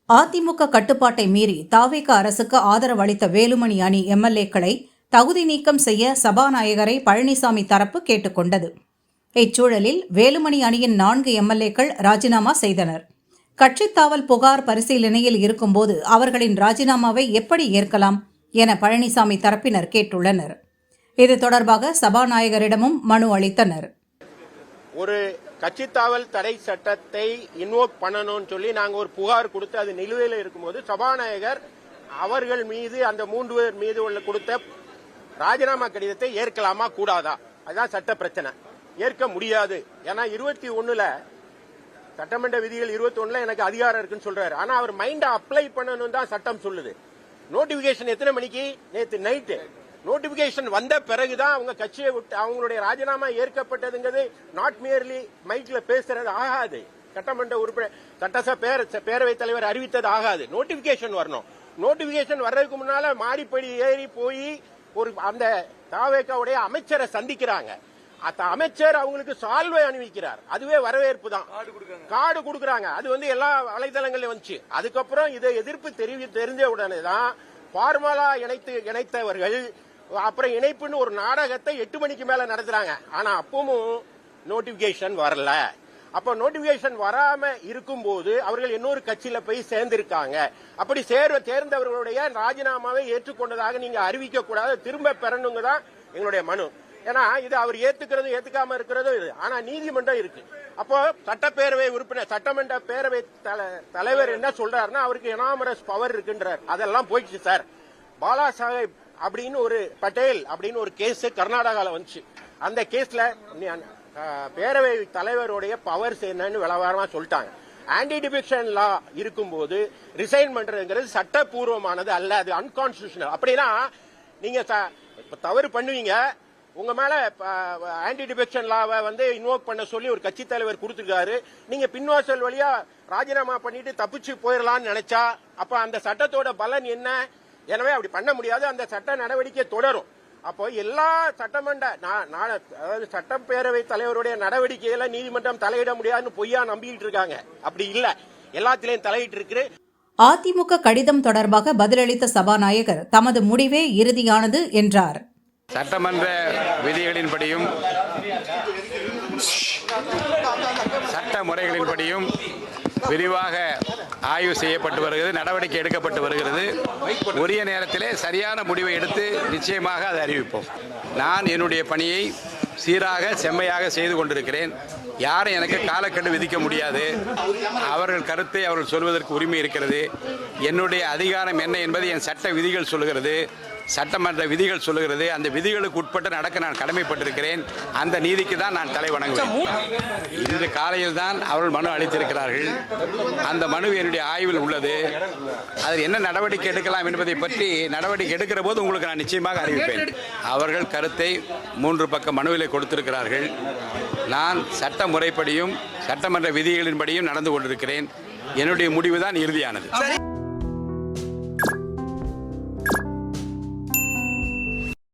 அதிமுக கட்டுப்பாட்டை மீறி தாவேக அரசுக்கு ஆதரவு அளித்த வேலுமணி அணி எம்எல்ஏக்களை தகுதி நீக்கம் செய்ய சபாநாயகரை பழனிசாமி தரப்பு கேட்டுக் கொண்டது. இச்சூழலில் வேலுமணி அணியின் 4 எம்எல்ஏக்கள் ராஜினாமா செய்தனர். கட்சித் தாவல் புகார் பரிசீலனையில் இருக்கும்போது அவர்களின் ராஜினாமாவை எப்படி ஏற்கலாம் என பழனிசாமி தரப்பினர் கேட்டுள்ளனர். இது தொடர்பாக சபாநாயகரிடமும் மனு அளித்தனர். ஒரு கட்சித்தாவல் தடை சட்டத்தை இன்வோக் பண்ணணும்னு சொல்லி நாங்கள் ஒரு புகார் கொடுத்து அது நிலுவையில் இருக்கும்போது சபாநாயகர் அவர்கள் மீது அந்த 3 பேர் மீது உள்ள கொடுத்த ராஜினாமா கடிதத்தை ஏற்கலாமா கூடாதா, அதுதான் சட்ட பிரச்சனை. ஏற்க முடியாது. ஏன்னா 21ல சட்டமன்ற விதிகள் 21ல எனக்கு அதிகாரம் இருக்குன்னு சொல்றாரு. ஆனா அவர் மைண்ட அப்ளை பண்ணணும் தான் சட்டம் சொல்லுது. நோட்டிபிகேஷன் எத்தனை மணிக்கு? நேற்று நைட்டு நோட்டிபிகேஷன் வந்த பிறகுதான் அவங்க கட்சியை விட்டு அவங்களுடைய ராஜினாமா ஏற்கப்பட்டதுங்கிறது நாட் மியர்லி மைக்ல பேசுறது ஆகாது. சட்டமன்ற உறுப்பினர் சட்டசபை பேரவைத் தலைவர் அறிவித்தது ஆகாது. நோட்டிபிகேஷன் வரணும். நோட்டிபிகேஷன் வர்றதுக்கு முன்னால மாடிப்படி ஏறி போய் ஒரு அந்த தாவேக்காவுடைய அமைச்சரை சந்திக்கிறாங்க. அந்த அமைச்சர் அவங்களுக்கு சால்வை அணிவிக்கிறார். அதுவே வரவேற்பு தான். கார்டு கொடுக்கறாங்க. அது எல்லா வலைதளங்கள்ல வந்துச்சு. அதுக்கப்புறம் இதை எதிர்ப்பு தெரிஞ்ச உடனே தான் ஃபார்மலா இணைத்தவர்கள் அப்புறம் இணைப்புன்னு ஒரு நாடகத்தை 8 மணிக்கு மேல நடத்துறாங்க. ஆனா அப்பவும் நோட்டிபிகேஷன் வரல. அப்ப நோட்டிபிகேஷன் வராம இருக்கும்போது அவர்கள் இன்னொரு கட்சியில போய் சேர்ந்திருக்காங்க. அப்படி சேர்ந்தவர்களுடைய ராஜினாமாவை ஏற்றுக்கொண்டதாக நீங்க அறிவிக்க கூடாது, திரும்ப பெறணுங்க தான் எங்களுடைய மனு. ஏன்னா இது அவர் ஏத்துக்கிறது ஏத்துக்காம இருக்கிறதும் இது. ஆனா நீதிமன்றம் இருக்கு. அப்போ சட்டப்பேரவை உறுப்பினர் சட்டமன்ற பேரவை தலைவர் என்ன சொல்றாருன்னா அவருக்கு எனாமரஸ் பவர் இருக்குன்றார். அதெல்லாம் போயிடுச்சு சார். பாலா சாஹேப் அப்படின்னு ஒரு பட்டேல் அப்படின்னு ஒரு கேஸ் கர்நாடகாவில் வந்துச்சு. அந்த கேஸ்ல பேரவை தலைவருடைய பவர்ஸ் என்னன்னு விளவாரமா சொல்லிட்டாங்க. ஆன்டி டிஃபெக்ஷன் லா இருக்கும்போது ரிசைன் பண்றதுங்கிறது சட்டப்பூர்வமானது அல்ல, அது அன்கான்ஸ்டிடியூஷனல். அப்படின்னா நீங்க தவறு பண்ணுவீங்க, உங்க மேல ஆன்டி டிஃபெக்ஷன் லாவை இன்வோக் பண்ண சொல்லி ஒரு கட்சி தலைவர் கொடுத்துருக்காரு. நீங்க பின்வாசல் வழியா ராஜினாமா பண்ணிட்டு தப்பிச்சு போயிடலாம்னு நினைச்சா அப்ப அந்த சட்டத்தோட பலன் என்ன? எனவே அப்படி பண்ண முடியாது. அந்த சட்ட நடவடிக்கை தொடரும். அப்போ எல்லா சட்டப்பேரவை தலைவருடைய நடவடிக்கைகளை நீதிமன்றம் தலையிட முடியாதுன்னு பொய்யா நம்பிக்கிட்டு இருக்காங்க. அப்படி இல்ல, எல்லாத்திலையும் தலையிட்டு இருக்கு. அதிமுக கடிதம் தொடர்பாக பதிலளித்த சபாநாயகர் தமது முடிவே இறுதியானது என்றார். சட்டமன்ற விதிகளின்படியும் சட்ட முறைகளின்படியும் விரிவாக ஆய்வு செய்யப்பட்டு வருகிறது, நடவடிக்கை எடுக்கப்பட்டு வருகிறது. உரிய நேரத்திலே சரியான முடிவை எடுத்து நிச்சயமாக அதை அறிவிப்போம். நான் என்னுடைய பணியை சீராக செம்மையாக செய்து கொண்டிருக்கிறேன். யாரும் எனக்கு காலக்கெடு விதிக்க முடியாது. அவர்கள் கருத்தை அவர்கள் சொல்வதற்கு உரிமை இருக்கிறது. என்னுடைய அதிகாரம் என்ன என்பதை என் சட்ட விதிகள் சொல்லுகிறது, சட்டமன்ற விதிகள் சொல்லுகிறது. அந்த விதிகளுக்கு உட்பட்டு நடக்க நான் கடமைப்பட்டிருக்கிறேன். அந்த நீதிக்கு தான் நான் தலை வணங்குவேன். இன்று காலையில் தான் அவர்கள் மனு அளித்திருக்கிறார்கள். அந்த மனு என்னுடைய ஆய்வில் உள்ளது. அதில் என்ன நடவடிக்கை எடுக்கலாம் என்பதை பற்றி நடவடிக்கை எடுக்கிற போது உங்களுக்கு நான் நிச்சயமாக அறிவிப்பேன். அவர்கள் கருத்தை 3 பக்க மனுவிலே கொடுத்திருக்கிறார்கள். நான் சட்ட முறைப்படியும் சட்டமன்ற விதிகளின்படியும் நடந்து கொண்டிருக்கிறேன். என்னுடைய முடிவு தான் இறுதியானது.